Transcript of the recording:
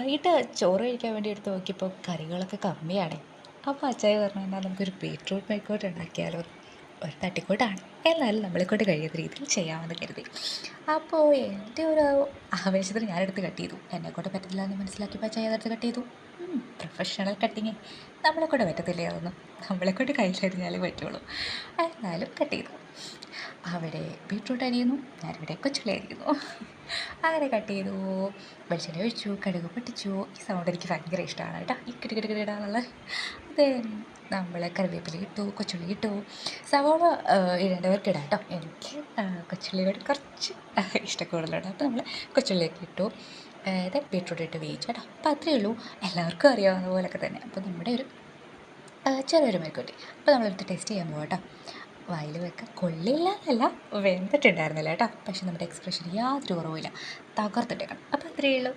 വൈകിട്ട് ചോറ് കഴിക്കാൻ വേണ്ടി എടുത്ത് നോക്കിയപ്പോൾ കറികളൊക്കെ കമ്മിയാണ്. അപ്പോൾ അച്ചായി പറഞ്ഞു എന്നാൽ നമുക്കൊരു ബീറ്റ്റൂട്ട് മെഴുക്കുവരട്ടി ഉണ്ടാക്കിയാലോ. ഒരു തട്ടിക്കൂട്ടാണ്, എന്നാലും നമ്മളെക്കൊണ്ട് കഴിയുന്ന രീതിയിൽ ചെയ്യാമെന്ന് കരുതി. അപ്പോൾ എൻ്റെ ഒരു ആവേശത്തിന് ഞാനെടുത്ത് കട്ട് ചെയ്തു. എന്നെക്കൊണ്ട് പറ്റത്തില്ല എന്ന് മനസ്സിലാക്കിയപ്പോൾ അച്ചായി അതെടുത്ത് കട്ട് ചെയ്തു. Professional cutting. നമ്മളെക്കൊണ്ട് പറ്റത്തില്ലേ അതൊന്നും. നമ്മളെക്കൊണ്ട് കയ്യിലരിഞ്ഞാലേ പറ്റുള്ളൂ. എന്നാലും കട്ട് ചെയ്തു. അവിടെ ബീറ്റ്റൂട്ട് അരിയുന്നു, ഞാനിവിടെ കൊച്ചുള്ളി അരിയുന്നു. അങ്ങനെ കട്ട് ചെയ്തു, വെളിച്ചെണ്ണ ഒഴിച്ചു, കടുക് പൊട്ടിച്ചു. ഈ സൗണ്ട് എനിക്ക് ഭയങ്കര ഇഷ്ടമാണ് കേട്ടോ, ഈ കിടുകിടുകിടാന്നുള്ള. അത് നമ്മൾ കറിവേപ്പില ഇട്ടു, കൊച്ചുള്ളി ഇട്ടു. സവോള ഇടേണ്ടവർക്ക് ഇടാം കേട്ടോ. എനിക്ക് കൊച്ചുള്ളിയോട് കുറച്ച് ഇഷ്ടക്കൂടുതലുണ്ട്. അപ്പോൾ നമ്മൾ കൊച്ചുള്ളിയൊക്കെ ഇട്ടു. ബീറ്റ്റൂട്ട് ഇട്ട് വേവിച്ചു കേട്ടോ. അപ്പോൾ അത്രയേ ഉള്ളൂ, എല്ലാവർക്കും അറിയാവുന്ന പോലൊക്കെ തന്നെ. അപ്പോൾ നമ്മുടെ ഒരു ചെറിയൊരു മെഴുക്കുവരട്ടി. അപ്പോൾ നമ്മളെടുത്ത് ടേസ്റ്റ് ചെയ്യാൻ പോകാം കേട്ടോ. വായിൽ വെക്കാൻ കൊള്ളില്ല എന്നല്ല, വെന്തിട്ടുണ്ടായിരുന്നില്ല കേട്ടോ. പക്ഷെ നമ്മുടെ എക്സ്പ്രഷൻ യാതൊരു കുറവുമില്ല, തകർത്തിട്ടേക്കണം. അപ്പോൾ അത്രയേ ഉള്ളൂ.